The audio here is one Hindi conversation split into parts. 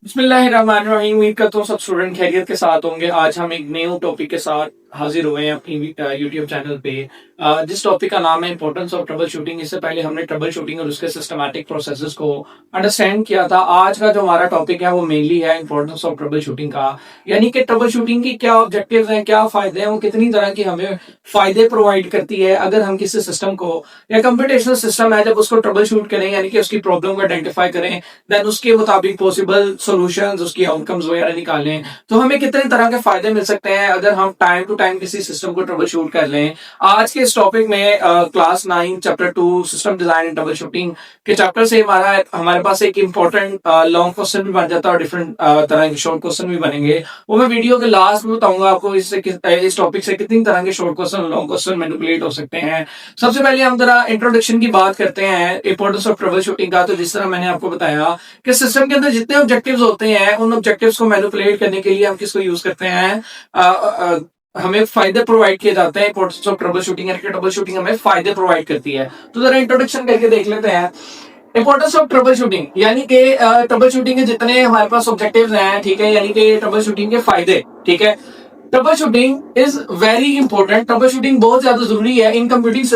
बिस्मिल्लाहिर्रहमानिर्रहीम। उम्मीद करता हूँ सब स्टूडेंट खैरियत के साथ होंगे। आज हम एक न्यू टॉपिक के साथ हाजिर हुए हैं अपनी यूट्यूब चैनल पे। जिस टॉपिक का नाम है इंपॉर्टेंस ऑफ ट्रबल शूटिंग। इससे पहले हमने ट्रबल शूटिंग और उसके सिस्टमैटिक प्रोसेसेस को अंडरस्टैंड किया था। आज का जो हमारा टॉपिक है वो मेनली है इंपॉर्टेंस ऑफ ट्रबल शूटिंग का, यानी कि ट्रबल शूटिंग की क्या ऑब्जेक्टिव्स हैं, क्या फायदे हैं, वो कितनी तरह की हमें फायदे प्रोवाइड करती है अगर हम किसी सिस्टम को या कंप्यूटेशनल सिस्टम है जब उसको ट्रबल शूट करें, यानी कि उसकी प्रॉब्लम को आइडेंटिफाई करें, देन उसके मुताबिक पॉसिबल सॉल्यूशंस, उसकी आउटकम्स वगैरह निकालें, तो हमें कितने तरह के फायदे मिल सकते हैं अगर हम टाइम टू टाइम किसी सिस्टम को ट्रबल शूट कर लें। आज के इस टॉपिक में class 9 chapter 2 system design and trouble shooting के चैप्टर से हमारे पास एक इंपॉर्टेंट लॉन्ग क्वेश्चन भी बन जाता है और डिफरेंट तरह के शॉर्ट क्वेश्चन भी बनेंगे। वो मैं वीडियो के लास्ट में बताऊंगा आपको इस टॉपिक से कितनी तरह के short question long question manipulate हो सकते हैं। सबसे पहले हम जरा इंट्रोडक्शन की बात करते हैं इंपॉर्टेंस ऑफ ट्रबल शूटिंग का। तो जिस तरह मैंने आपको बताया कि सिस्टम के अंदर जितने ऑब्जेक्टिव्स होते हैं उन ऑब्जेक्टिव्स को मैनिपुलेट करने के लिए हम किसको यूज करते हैं, हमें फायदे प्रोवाइड किए जाते हैं। इंपॉर्टेंस ऑफ ट्रबल शूटिंग, यानी कि ट्रबल शूटिंग हमें फायदे प्रोवाइड करती है। तो जरा इंट्रोडक्शन करके देख लेते हैं इंपॉर्टेंस ऑफ ट्रबल शूटिंग, यानी कि ट्रबल शूटिंग के जितने हमारे पास ऑब्जेक्टिव्स हैं, ठीक है, यानी कि ट्रबल शूटिंग के फायदे, ठीक है। Troubleshooting is very important. Troubleshooting बहुत ज्यादा जरूरी है इन कंप्यूटिंग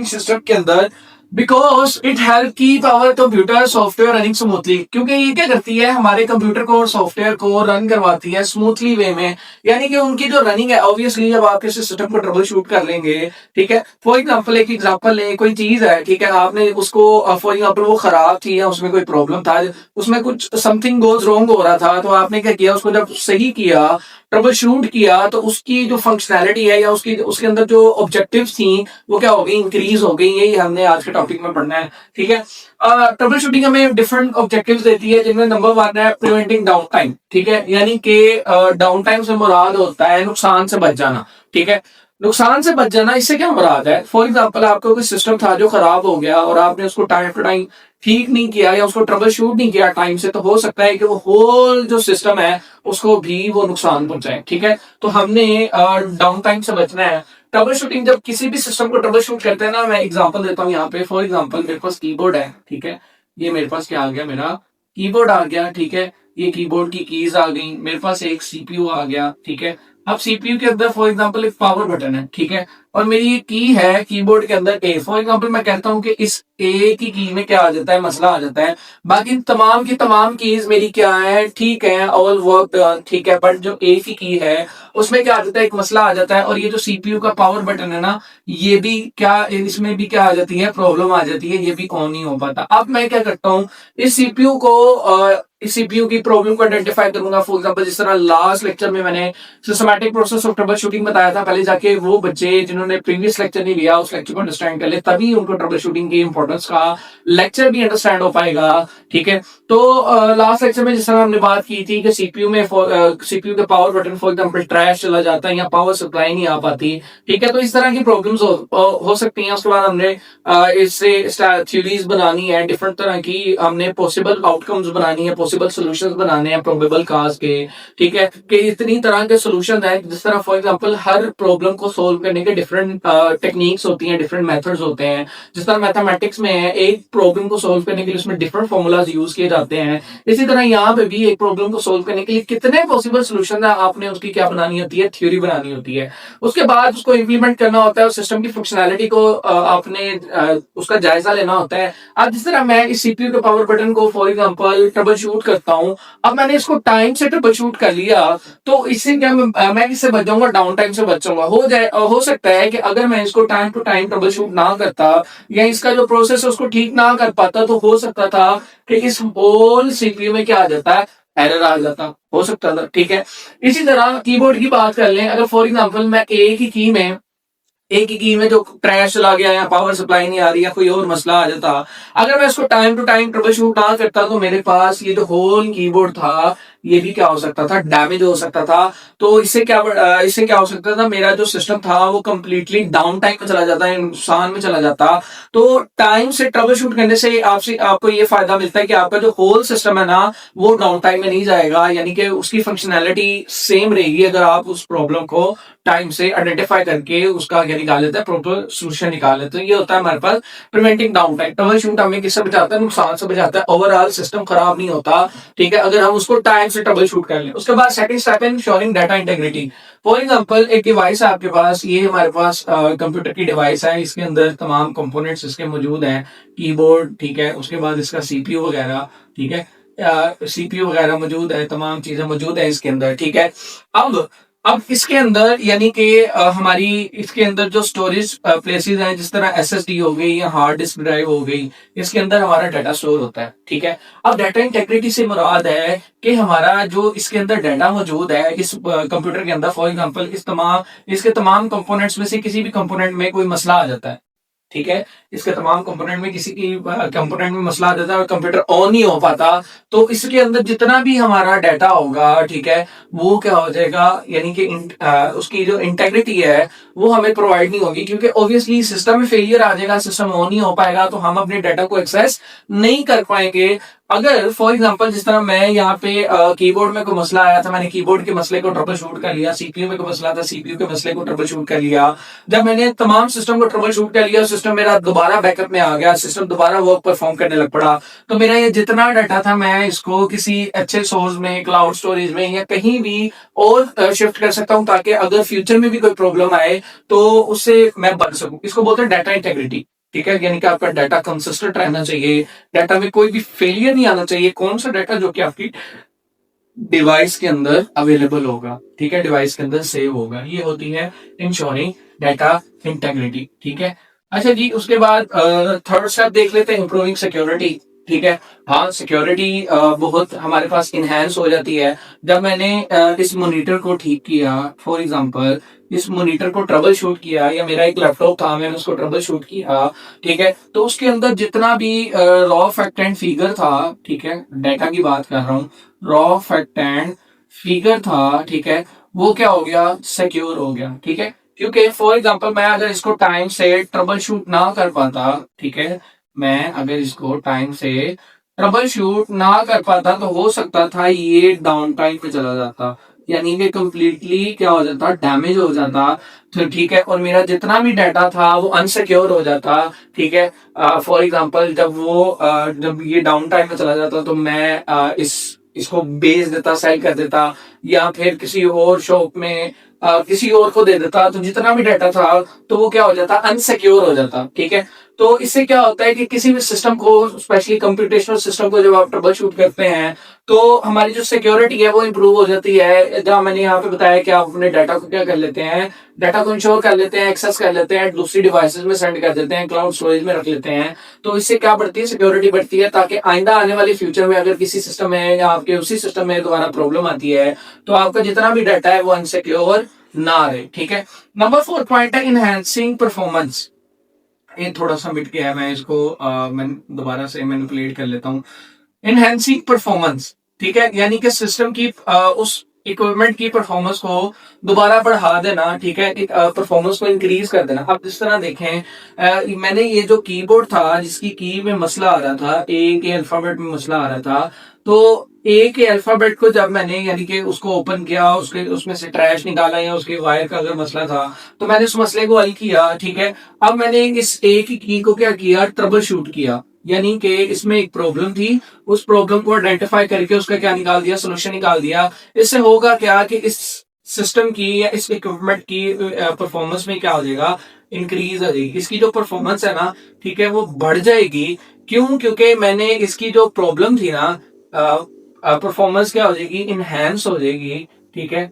सिस्टम के अंदर, because it help keep our computer software running smoothly. क्योंकि ये क्या करती है, हमारे कंप्यूटर को और सॉफ्टवेयर को रन करवाती है स्मूथली वे में, यानी कि उनकी जो रनिंग है, ऑब्वियसली जब आप किसी सिस्टम को ट्रबल शूट कर लेंगे, ठीक है, फॉर एग्जाम्पल एक एग्जाम्पल ले, कोई चीज है, ठीक है, आपने उसको फॉर एग्जाम्पल वो खराब थी या उसमें कोई प्रॉब्लम था, उसमें कुछ समथिंग गोज रॉन्ग हो रहा था, तो आपने क्या किया, उसको जब सही किया, ट्रबल शूट किया, तो उसकी जो फंक्शनैलिटी है या उसके अंदर जो ऑब्जेक्टिव्स थी वो क्या हो गई, इंक्रीज हो गई। यही हमने आज के टॉपिक में पढ़ना है, ठीक है। ट्रबल शूटिंग हमें डिफरेंट ऑब्जेक्टिव्स देती है, जिनमें नंबर 1 है प्रिवेंटिंग डाउन टाइम, ठीक है, यानी कि डाउन टाइम से मुराद होता है नुकसान से बच जाना, ठीक है। नुकसान से बच जाना, इससे क्या मुराद है, फॉर एग्जाम्पल आपका कोई सिस्टम था जो खराब हो गया और आपने उसको टाइम टू टाइम ठीक नहीं किया या उसको ट्रबल शूट नहीं किया टाइम से, तो हो सकता है कि वो होल जो सिस्टम है उसको भी वो नुकसान पहुंचाए, ठीक है। तो हमने डाउन टाइम से बचना है। ट्रबल शूटिंग, जब किसी भी सिस्टम को ट्रबल शूट करते हैं ना, मैं एग्जांपल देता हूँ यहाँ पे। फॉर एग्जांपल मेरे पास कीबोर्ड है, ठीक है, ये मेरे पास क्या आ गया, मेरा कीबोर्ड आ गया, ठीक है, ये कीबोर्ड की कीज आ गई, मेरे पास एक सीपीयू आ गया, ठीक है। अब सीपीयू के अंदर फॉर एग्जांपल एक पावर बटन है, ठीक है, और मेरी ये की है कीबोर्ड के अंदर ए। फॉर एग्जांपल मैं कहता हूं कि इस ए की में क्या आ जाता है, मसला आ जाता है। बाकी तमाम की तमाम कीज मेरी क्या है, ठीक है, ऑल वर्क, ठीक है, बट जो ए की है उसमें क्या आ जाता है, एक मसला आ जाता है। और ये जो सीपीयू का पावर बटन है ना, ये भी क्या, इसमें भी क्या आ जाती है, प्रॉब्लम आ जाती है, ये भी ऑन नहीं हो पाता। अब मैं क्या करता हूँ, इस सीपीयू की प्रॉब्लम को आइडेंटिफाई करूंगा। फॉर एग्जांपल जिस तरह लास्ट लेक्चर में मैंने systematic process of trouble shooting बताया था, पहले जाके वो बच्चे जिन्होंने प्रीवियस लेक्चर नहीं लिया उस लेक्चर को अंडरस्टैंड कर ले, तभी उनको ट्रबल शूटिंग की इंपॉर्टेंस का लेक्चर भी अंडरस्टैंड हो पाएगा, ठीक है। तो लास्ट लेक्चर में जिस तरह हमने बात की थी कि सीपीयू सीपीयू के power button for example trash चला जाता है या पावर सप्लाई नहीं आ पाती, ठीक है, तो इस तरह की प्रॉब्लम्स हो सकती हैं। उसके बाद हमने इससे थ्योरीज बनानी है, डिफरेंट तरह की हमने पॉसिबल आउटकम्स बनानी है, पॉसिबल सॉल्यूशंस बनाने हैं प्रोबेबल काज के, ठीक है, कि इतनी तरह के सॉल्यूशन है। जिस तरह फॉर एग्जांपल हर प्रॉब्लम को सोल्व करने के डिफरेंट टेक्निक्स होती हैं, डिफरेंट मेथड्स होते हैं। जिस तरह मैथमेटिक्स में है, एक प्रॉब्लम को सोल्व करने के लिए उसमें डिफरेंट फॉर्मूलाज यूज किए जाते हैं, इसी तरह यहाँ पे भी एक प्रॉब्लम को सोल्व करने के लिए कितने पॉसिबल सॉल्यूशन है, आपने उसकी क्या बनानी होती है, थ्योरी बनानी होती है। उसके बाद उसको इंप्लीमेंट करना होता है और सिस्टम की फंक्शनैलिटी को आपने उसका जायजा लेना होता है। अब जिस तरह मैं इस सीपीयू के पावर बटन को फॉर एग्जांपल ट्रबल शूट करता हूं, अब मैंने इसको टाइम से ट्रबल शूट कर लिया, तो इससे क्या मैं इससे बच जाऊंगा, डाउन टाइम से बच जाऊंगा। हो सकता है कि अगर मैं इसको time to time troubleshoot ना करता या इसका जो प्रोसेस है उसको ठीक ना कर पाता, तो हो सकता था कि इस होल सीपीयू में क्या आ जाता है, एरर आ जाता, हो सकता था, ठीक है। इसी तरह कीबोर्ड की बात कर लें, अगर फॉर एग्जांपल मैं एक ही की में जो क्रैश चला गया या पावर सप्लाई नहीं आ रही या कोई और मसला आ जाता, अगर मैं इसको time to time troubleshoot ना करता, तो मेरे पास ये जो होल कीबोर्ड था ये भी क्या हो सकता था, डैमेज हो सकता था। तो इससे क्या हो सकता था, मेरा जो सिस्टम था वो कंप्लीटली डाउन टाइम में चला जाता है, नुकसान में चला जाता। तो टाइम से ट्रबल शूट करने से आपको ये फायदा मिलता है कि आपका जो होल सिस्टम है ना वो डाउन टाइम में नहीं जाएगा, यानी कि उसकी फंक्शनैलिटी सेम रहेगी अगर आप उस प्रॉब्लम को टाइम से आइडेंटिफाई करके उसका क्या निकाल लेते हैं, प्रॉपर सोल्यूशन निकाल लेते हैं। ये होता है हमारे पास preventing downtime. Troubleshoot हमें किससे बचाता है, नुकसान से बचाता है, ओवरऑल सिस्टम खराब नहीं होता। ठीक है, अगर हम उसको टाइम से ट्रबल शूट कर लें। उसके बाद सेकंड स्टेप है ensuring data integrity. For example एक डिवाइस है आपके पास, ये हमारे पास कंप्यूटर की डिवाइस है, इसके अंदर तमाम कंपोनेंट्स इसके मौजूद हैं, कीबोर्ड, ठीक है, उसके बाद इसका सीपीयू वगैरह, ठीक है, सीपीयू वगैरह मौजूद है, तमाम चीजें मौजूद है इसके अंदर। ठीक है, अब इसके अंदर यानी कि हमारी इसके अंदर जो स्टोरेज प्लेसेस हैं, जिस तरह एसएसडी हो गई या हार्ड डिस्क ड्राइव हो गई, इसके अंदर हमारा डाटा स्टोर होता है। ठीक है, अब डाटा इंटेग्रिटी से मुराद है कि हमारा जो इसके अंदर डाटा मौजूद है इस कंप्यूटर के अंदर, फॉर एग्जांपल इसके तमाम कंपोनेंट्स में से किसी भी कंपोनेंट में कोई मसला आ जाता है। ठीक है, इसके तमाम कंपोनेंट में किसी की कंपोनेंट में मसला आ जाता है और कंप्यूटर ऑन नहीं हो पाता, तो इसके अंदर जितना भी हमारा डाटा होगा, ठीक है, वो क्या हो जाएगा, यानी कि उसकी जो इंटेग्रिटी है वो हमें प्रोवाइड नहीं होगी, क्योंकि ऑब्वियसली सिस्टम में फेलियर आ जाएगा, सिस्टम ऑन नहीं हो पाएगा, तो हम अपने डाटा को एक्सेस नहीं कर पाएंगे। अगर फॉर एग्जांपल जिस तरह मैं यहाँ पे कीबोर्ड में कोई मसला आया था, मैंने कीबोर्ड के मसले को ट्रबल शूट कर लिया, सीपीयू में कोई मसला था, सीपीयू के मसले को ट्रबल शूट कर लिया। जब मैंने तमाम सिस्टम को ट्रबल शूट कर लिया, सिस्टम मेरा दोबारा बैकअप में आ गया, सिस्टम दोबारा वर्क परफॉर्म करने लग पड़ा, तो मेरा ये जितना डाटा था मैं इसको किसी अच्छे सोर्स में, क्लाउड स्टोरेज में या कहीं भी और शिफ्ट कर सकता हूँ, ताकि अगर फ्यूचर में भी कोई प्रॉब्लम आए तो उससे मैं बच सकूं। इसको बोलते हैं डाटा इंटेग्रिटी। ठीक है, यानी कि आपका डाटा कंसिस्टेंट रहना चाहिए, डाटा में कोई भी फेलियर नहीं आना चाहिए। कौन सा डाटा, जो कि आपकी डिवाइस के अंदर अवेलेबल होगा, ठीक है, डिवाइस के अंदर सेव होगा। ये होती है इंश्योरिंग डाटा इंटेग्रिटी। ठीक है, अच्छा जी, उसके बाद थर्ड स्टेप देख लेते हैं, इंप्रूविंग सिक्योरिटी। ठीक है, हाँ, सिक्योरिटी बहुत हमारे पास इनहेंस हो जाती है जब मैंने इस मॉनिटर को ठीक किया। फॉर एग्जांपल इस मॉनिटर को ट्रबल शूट किया, या मेरा एक लैपटॉप था, मैंने उसको ट्रबल शूट किया। ठीक है, तो उसके अंदर जितना भी रॉ फैक्ट एंड फिगर था, ठीक है, डाटा की बात कर रहा हूँ, रॉ फैक्ट एंड फिगर था, ठीक है, वो क्या हो गया, सिक्योर हो गया। ठीक है, क्योंकि फॉर एग्जांपल मैं अगर इसको टाइम से ट्रबल शूट ना कर पाता, ठीक है, मैं अगर इसको टाइम से ट्रबल शूट ना कर पाता तो हो सकता था ये डाउन टाइम पे चला जाता, यानी कि कंप्लीटली क्या हो जाता, डैमेज हो जाता। तो ठीक है, और मेरा जितना भी डाटा था वो अनसिक्योर हो जाता। ठीक है, फॉर एग्जांपल जब ये डाउन टाइम में चला जाता तो मैं इसको बेच देता, सेल कर देता, या फिर किसी और शॉप में किसी और को दे देता, तो जितना भी डाटा था तो वो क्या हो जाता, अनसिक्योर हो जाता। ठीक है, तो इससे क्या होता है कि किसी भी सिस्टम को, स्पेशली कंप्यूटेशनल सिस्टम को जब आप ट्रबल शूट करते हैं तो हमारी जो सिक्योरिटी है वो इंप्रूव हो जाती है। जहां मैंने यहाँ पे बताया कि आप अपने डाटा को क्या कर लेते हैं, डाटा को इंश्योर कर लेते हैं, एक्सेस कर लेते हैं, दूसरी डिवाइसेस में सेंड कर देते हैं, क्लाउड स्टोरेज में रख लेते हैं। तो इससे क्या बढ़ती है, सिक्योरिटी बढ़ती है, ताकि आइंदा आने वाले फ्यूचर में अगर किसी सिस्टम में या आपके उसी सिस्टम में दोबारा प्रॉब्लम आती है तो आपका जितना भी डाटा है वो अनसिक्योर ना रहे। ठीक है, नंबर 4 पॉइंट है इनहैंसिंग परफॉर्मेंस। ये थोड़ा सा मिट गया है, मैं इसको मैं दोबारा से मैनिपुलेट कर लेता हूँ। इनहैंसिंग परफॉर्मेंस, ठीक है, यानी कि सिस्टम की उस इक्विपमेंट की परफॉर्मेंस को दोबारा बढ़ा देना। ठीक है, परफॉर्मेंस को इंक्रीज कर देना। अब जिस तरह देखें, मैंने ये जो कीबोर्ड था जिसकी की में मसला आ रहा था, ए के अल्फाबेट में मसला आ रहा था, तो ए के अल्फाबेट को जब मैंने यानी कि उसको ओपन किया, उसमें से ट्रैश निकाला या उसके वायर का अगर मसला था, तो मैंने उस मसले को हल किया। ठीक है, अब मैंने इस ए की को क्या किया, ट्रबल शूट किया, यानी कि इसमें एक प्रॉब्लम थी, उस प्रॉब्लम को आइडेंटिफाई करके उसका क्या निकाल दिया, सोल्यूशन निकाल दिया। इससे होगा क्या कि इस सिस्टम की या इस इक्विपमेंट की परफॉर्मेंस में क्या हो जाएगा, इंक्रीज हो जाएगी, इसकी जो परफॉर्मेंस है ना, ठीक है, वो बढ़ जाएगी। क्यों, क्योंकि मैंने इसकी जो प्रॉब्लम थी ना, परफॉर्मेंस क्या हो जाएगी, इनहेंस हो जाएगी। ठीक है,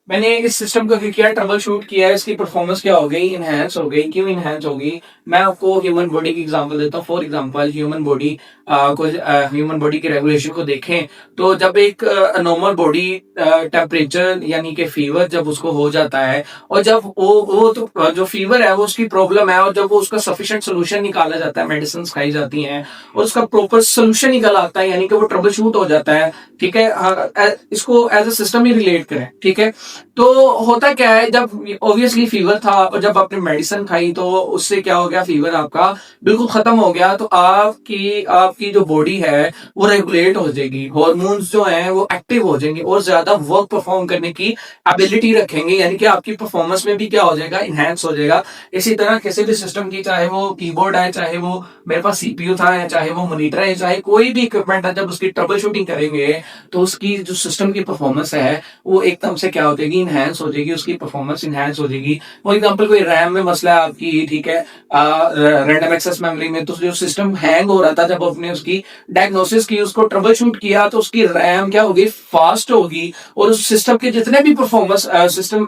मैंने इस सिस्टम को किया, ट्रबल शूट किया, इसकी परफॉर्मेंस क्या हो गई, इनहेंस हो गई। क्यों इनहेंस हो गई? मैं आपको ह्यूमन बॉडी की एग्जांपल देता हूँ। फॉर एग्जांपल ह्यूमन बॉडी को, ह्यूमन बॉडी के रेगुलेशन को देखें तो जब एक नॉर्मल बॉडी टेम्परेचर यानी कि फीवर जब उसको हो जाता है, और जब वो तो जो फीवर है वो उसकी प्रॉब्लम है, और जब वो उसका सफिशिएंट सोल्यूशन निकाला जाता है, मेडिसिन खाई जाती हैं और उसका प्रॉपर सोल्यूशन निकल आता है, यानी कि वो ट्रबल शूट हो जाता है। ठीक है, इसको एज अ सिस्टम ही रिलेट करें। ठीक है, तो होता क्या है, जब ऑब्वियसली फीवर था और जब आपने मेडिसिन खाई तो उससे क्या हो गया, फीवर आपका बिल्कुल खत्म हो गया, तो आपकी आपकी जो बॉडी है वो रेगुलेट हो जाएगी, हार्मोन्स जो हैं वो एक्टिव हो जाएंगे और ज्यादा वर्क परफॉर्म करने की एबिलिटी रखेंगे, यानी कि आपकी परफॉर्मेंस में भी क्या हो जाएगा, इनहेंस हो जाएगा। इसी तरह किसी भी सिस्टम की, चाहे वो कीबोर्ड है, चाहे वो मेरे पास सीपीयू था, चाहे वो मॉनिटर है, चाहे कोई भी इक्विपमेंट है, जब उसकी ट्रबल शूटिंग करेंगे तो उसकी जो सिस्टम की परफॉर्मेंस है वो एकदम से क्या हो जाएगी, इनहेंस हो जाएगी, उसकी परफॉर्मेंस इनहेंस हो जाएगी। फॉर एग्जांपल कोई रैम में मसला है आपकी, ठीक है, रैंडम एक्सेस मेमोरी में, तो जो सिस्टम हैंग हो रहा था, जब आपने उसकी डायग्नोसिस की, उसको ट्रबल शूट किया, तो उसकी रैम क्या होगी, फास्ट होगी, और उस सिस्टम के जितने भी परफॉर्मेंस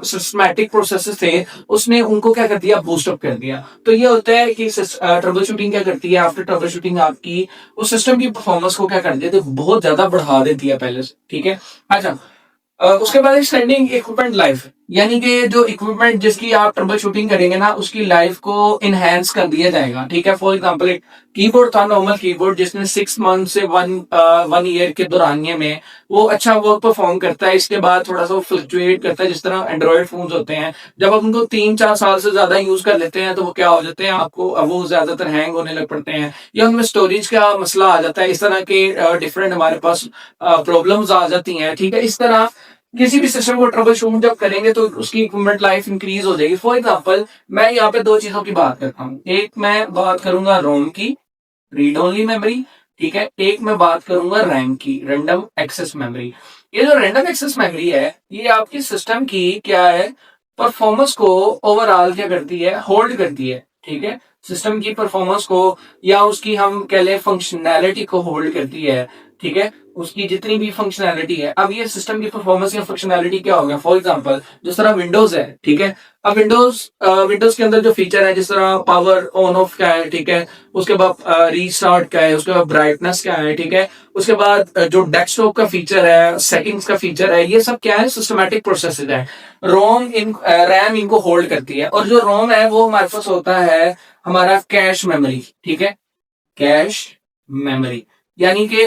सिस्टमैटिक प्रोसेसेस थे उसने उनको क्या कर दिया, बूस्टअप कर दिया। तो ये होता है कि ट्रबल शूटिंग क्या करती है, आफ्टर ट्रबल शूटिंग आपकी उस सिस्टम की परफॉर्मेंस को क्या कर देती है, बहुत ज्यादा बढ़ा देती है पहले से। ठीक है, अच्छा, उसके बाद एक्सटेंडिंग इक्विपमेंट लाइफ, यानी कि जो इक्विपमेंट जिसकी आप ट्रबल शूटिंग करेंगे ना, उसकी लाइफ को इनहेंस कर दिया जाएगा। ठीक है, फॉर एग्जांपल एक कीबोर्ड था, नॉर्मल कीबोर्ड, जिसने 6 मंथ से वन ईयर के दौरानिए में वो अच्छा वर्क परफॉर्म करता है, इसके बाद थोड़ा सा वो फ्लक्चुएट करता है, जिस तरह एंड्रॉइड फोन होते हैं, जब आप उनको 3-4 साल से ज्यादा यूज कर लेते हैं तो वो क्या हो जाते हैं, आपको वो ज्यादातर हैंग होने लग पड़ते हैं, या उनमें स्टोरेज का मसला आ जाता है, इस तरह के डिफरेंट हमारे पास प्रॉब्लम्स आ जाती हैं। ठीक है, इस तरह किसी भी सिस्टम को ट्रबल शूट जब करेंगे तो उसकी इक्विपमेंट लाइफ इंक्रीज हो जाएगी। फॉर एग्जांपल मैं यहाँ पे दो चीजों की बात करता हूँ, एक मैं बात करूंगा रोम की, रीड ओनली मेमोरी, ठीक है, एक मैं बात करूंगा रैम की, रैंडम एक्सेस मेमोरी। ये जो रैंडम एक्सेस मेमोरी है, ये आपकी सिस्टम की क्या है, परफॉर्मेंस को ओवरऑल क्या करती है, होल्ड करती है। ठीक है, सिस्टम की परफॉर्मेंस को या उसकी हम कह लें फंक्शनैलिटी को होल्ड करती है। ठीक है, उसकी जितनी भी फंक्शनैलिटी है, अब ये सिस्टम की परफॉर्मेंस या फंक्शनैलिटी क्या होगा, फॉर एग्जांपल जिस तरह विंडोज है, ठीक है, अब विंडोज के अंदर जो फीचर है, जिस तरह पावर ऑन ऑफ का है, ठीक है, उसके बाद रीस्टार्ट का है, उसके बाद ब्राइटनेस का है, ठीक है, उसके बाद जो डेस्कटॉप का फीचर है, सेटिंग्स का फीचर है, ये सब क्या है, सिस्टमैटिक प्रोसेसेस है। रैम इनको होल्ड करती है, और जो रोम है वो हमारे पास होता है हमारा कैश मेमोरी। ठीक है, कैश मेमोरी यानी कि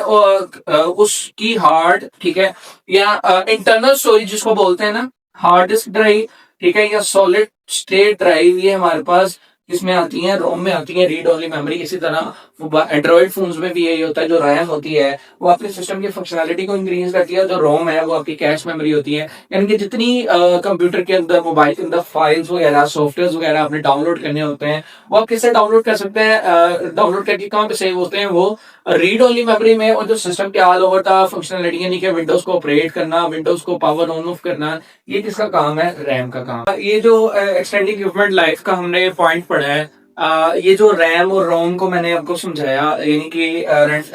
उसकी हार्ड, ठीक है, या इंटरनल स्टोरेज जिसको बोलते हैं ना, हार्ड डिस्क ड्राइव, ठीक है, या सॉलिड स्टेट ड्राइव, ये हमारे पास इसमें आती है, रोम में आती है, रीड ओनली मेमोरी। इसी तरह एंड्रॉइड फोन्स में भी यही होता है, जो रैम होती है वो आपके सिस्टम की फंक्शनैलिटी को इंक्रीज करती है, जो रोम है वो आपकी कैश मेमोरी होती है, यानी कि जितनी कंप्यूटर के अंदर, मोबाइल के अंदर फाइल्स वगैरह, सॉफ्टवेयर वगैरह आपने डाउनलोड करने होते हैं, वो आप किससे डाउनलोड कर सकते हैं, डाउनलोड करके कहाँ पे सेव होते हैं, वो रीड ओनली मेमोरी में। और जो सिस्टम के ऑल ओवर का फंक्शनलिटी, यानी कि विंडोज को ऑपरेट करना, विंडोज को पावर ऑन ऑफ करना, ये किसका काम है, रैम का काम। ये जो एक्सटेंडिंग इक्विपमेंट लाइफ का हमने पॉइंट पढ़ा है, ये जो रैम और रोम को मैंने आपको समझाया, यानी कि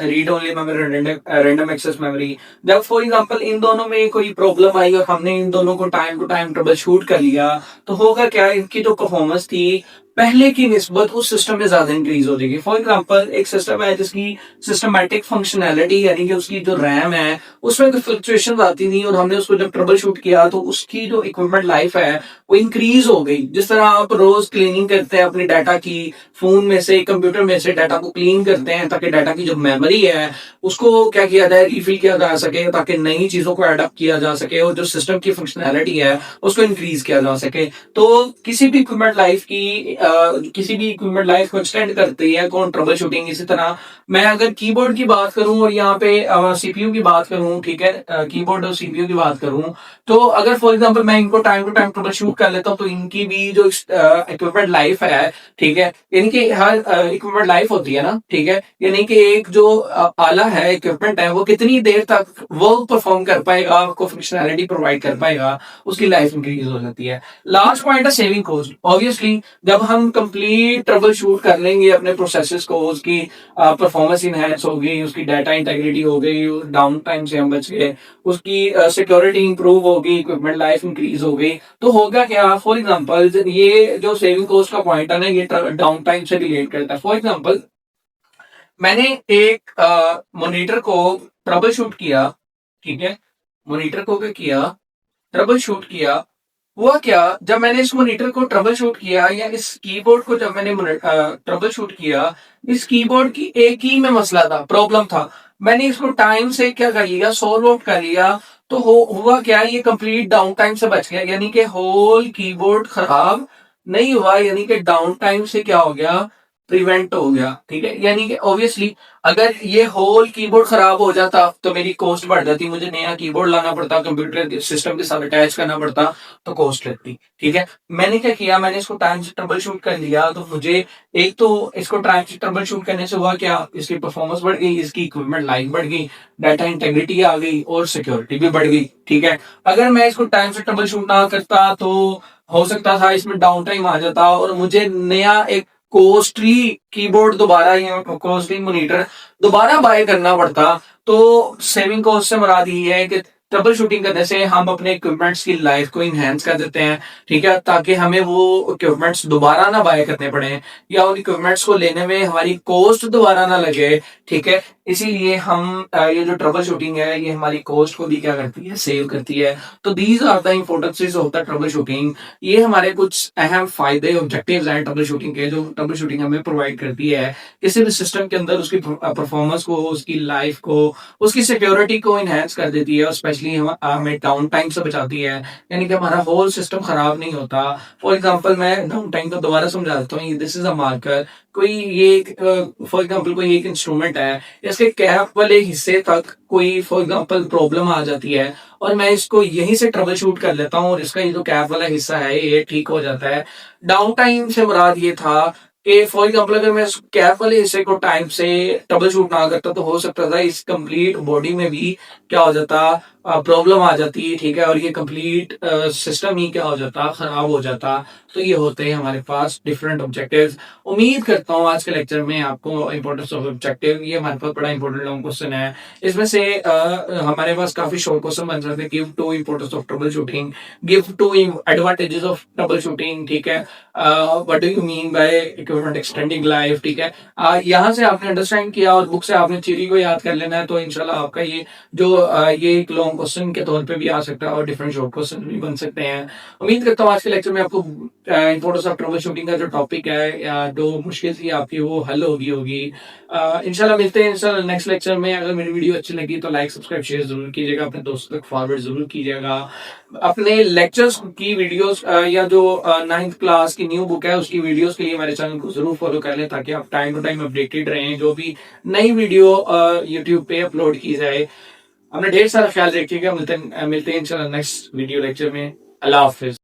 read only memory, random access memory, जब फॉर एग्जांपल इन दोनों में कोई प्रॉब्लम आई और हमने इन दोनों को time to time troubleshoot कर लिया, तो होगा क्या, इनकी जो परफॉर्मेंस थी पहले की निस्बत उस सिस्टम में ज्यादा इंक्रीज हो जाएगी। फॉर एग्जांपल एक सिस्टम है जिसकी सिस्टमैटिक फंक्शनैलिटी, यानी कि उसकी जो रैम है उसमें कोई फ्लक्चुएशन आती नहीं, और हमने उसको जब ट्रबल शूट किया तो उसकी जो इक्विपमेंट लाइफ है वो इंक्रीज हो गई। जिस तरह आप रोज क्लीनिंग करते हैं अपने डाटा की, फोन में से, कंप्यूटर में से डाटा को क्लीन करते हैं, ताकि डाटा की जो मेमोरी है उसको क्या किया जाए, रिफिल किया जा सके, ताकि नई चीजों को अडॉप्ट किया जा सके, और जो सिस्टम की फंक्शनैलिटी है उसको इंक्रीज किया जा सके। तो किसी भी इक्विपमेंट लाइफ की किसी भी इक्विपमेंट लाइफ को एक्सटेंड करती है कौन, ट्रबल शूटिंग। इसी तरह मैं अगर कीबोर्ड की बात करूं और यहाँ पे सीपीयू की बात करूं, ठीक है, कीबोर्ड और सीपीयू की बात करूं, तो अगर फॉर एग्जांपल मैं इनको time to time troubleshoot कर लेता हूं, तो इनकी भी जो इक्विपमेंट लाइफ है, ठीक है, यानी कि हर इक्विपमेंट लाइफ होती है ना, ठीक है, यानी कि एक जो आला है, इक्विपमेंट है, वो कितनी देर तक वर्क परफॉर्म कर पाएगा, आपको फंक्शनैलिटी प्रोवाइड कर पाएगा, उसकी लाइफ इंक्रीज हो जाती है। लास्ट पॉइंट है सेविंग कॉस्ट। ऑब्वियसली जब हम कंप्लीट ट्रबल शूट कर लेंगे अपने प्रोसेसेस को, उसकी परफॉर्मेंस इनहेंस हो गई, उसकी डाटा इंटेग्रिटी हो गई, डाउन टाइम से हम बच गए, उसकी सिक्योरिटी इंप्रूव होगी, इक्विपमेंट लाइफ इंक्रीज हो गई, तो होगा क्या? फॉर एग्जांपल ये जो सेविंग कॉस्ट का पॉइंट है ना, ये डाउन टाइम से रिलेट करता है। फॉर एग्जांपल मैंने एक मॉनिटर को ट्रबल शूट किया, ठीक है, मॉनिटर को क्या किया? ट्रबल शूट किया। हुआ क्या, जब मैंने इस मॉनिटर को ट्रबल शूट किया या इस कीबोर्ड को जब मैंने ट्रबल शूट किया, इस कीबोर्ड की एक ही में मसला था, प्रॉब्लम था। मैंने इसको टाइम से क्या कर लिया? सॉल्व आउट कर लिया। तो हुआ क्या, ये कंप्लीट डाउन टाइम से बच गया, यानी कि होल कीबोर्ड खराब नहीं हुआ, यानी कि डाउन टाइम से क्या हो गया? प्रिवेंट हो गया। ठीक है, यानी कि ऑब्वियसली अगर ये होल कीबोर्ड खराब हो जाता तो मेरी कॉस्ट बढ़ जाती, मुझे नया कीबोर्ड लाना पड़ता, कंप्यूटर सिस्टम के साथ अटैच करना पड़ता, तो कॉस्ट लगती। ठीक है, मैंने क्या किया? मैंने इसको टाइम से ट्रबल शूट कर लिया, तो मुझे एक तो इसको टाइम से ट्रबल शूट करने से हुआ क्या? इसकी परफॉर्मेंस बढ़ गई, इसकी इक्विपमेंट लाइफ बढ़ गई, डाटा इंटेग्रिटी आ गई और सिक्योरिटी भी बढ़ गई। ठीक है, अगर मैं इसको टाइम से ट्रबल शूट ना करता तो हो सकता था इसमें डाउन टाइम आ जाता और मुझे नया एक कॉस्टली कीबोर्ड दोबारा या कॉस्टली मॉनिटर दोबारा बाय करना पड़ता। तो सेविंग कॉस्ट से मुराद ये है कि ट्रबल शूटिंग करने से हम अपने इक्विपमेंट्स की लाइफ को इनहेंस कर देते हैं। ठीक है, ताकि हमें वो इक्विपमेंट्स दोबारा ना बाय करने पड़े या उन इक्विपमेंट्स को लेने में हमारी कॉस्ट दोबारा ना लगे। ठीक है, इसीलिए हम ये जो ट्रबल शूटिंग है ये हमारी कॉस्ट को भी क्या करती है? सेव करती है। तो these are the importances of the troubleshooting. ये हमारे कुछ अहम फायदे ऑब्जेक्टिव्स हैं ट्रबल शूटिंग के, जो ट्रबल शूटिंग हमें प्रोवाइड करती है किसी भी सिस्टम के अंदर, उसकी परफॉर्मेंस को, उसकी लाइफ को, उसकी सिक्योरिटी को इनहेंस कर देती है और स्पेशली हमें डाउन टाइम से बचाती है, यानी कि हमारा होल सिस्टम खराब नहीं होता। फॉर एग्जांपल मैं डाउन टाइम को दोबारा समझा देता हूँ। This is a marker. कोई ये फॉर एग्जांपल कोई एक इंस्ट्रूमेंट है, इसके कैप वाले हिस्से तक कोई फॉर एग्जांपल प्रॉब्लम आ जाती है और मैं इसको यहीं से ट्रबल शूट कर लेता हूँ और इसका ये जो कैप वाला हिस्सा है ये ठीक हो जाता है। डाउन टाइम से मुराद ये था कि फॉर एग्जांपल अगर मैं कैप वाले हिस्से को टाइम से ट्रबल शूट ना करता तो हो सकता था इस कंप्लीट बॉडी में भी क्या हो जाता? प्रॉब्लम आ जाती। ठीक है, और ये कंप्लीट सिस्टम ही क्या हो जाता? खराब हो जाता। तो ये होते हैं हमारे पास डिफरेंट ऑब्जेक्टिव्स। उम्मीद करता हूँ आज के लेक्चर में आपको इंपॉर्टेंस ऑफ ऑब्जेक्टिव, ये हमारे पास बड़ा इंपॉर्टेंट लॉन्ग क्वेश्चन है। इसमें से हमारे पास काफी शॉर्ट क्वेश्चन बन सकते हैं। Give two importance of troubleshooting, give two advantages of troubleshooting. ठीक है, what do you mean by equipment extending life. ठीक है, यहाँ से आपने अंडरस्टैंड किया और बुक से आपने थ्योरी को याद कर लेना है, तो इंशाल्लाह आपका ये जो ये एक लॉन्ग क्वेश्चन के तौर पे भी आ सकता है और डिफरेंट शॉर्ट क्वेश्चन भी बन सकते हैं। उम्मीद करता हूँ आज के लेक्चर में आपको इंपॉर्टेंस ऑफ ट्रबल शूटिंग का जो टॉपिक है या जो मुश्किल थी आपकी वो हल होगी। इंशाल्लाह मिलते हैं इंशाल्लाह नेक्स्ट लेक्चर में। अगर मेरी वीडियो अच्छी लगी तो लाइक सब्सक्राइब शेयर जरूर कीजिएगा, अपने दोस्तों तक फॉरवर्ड जरूर कीजिएगा। अपने लेक्चर्स की वीडियोस या जो 9th क्लास की न्यू बुक है उसकी वीडियोस के लिए हमारे चैनल को जरूर फॉलो कर लें, ताकि आप टाइम टू टाइम अपडेटेड रहें जो भी नई वीडियो यूट्यूब पे अपलोड की जाए। हमने ढेर सारा ख्याल रखिएगा। मिलते हैं इंशाल्लाह नेक्स्ट वीडियो लेक्चर में। अल्लाह हाफिज।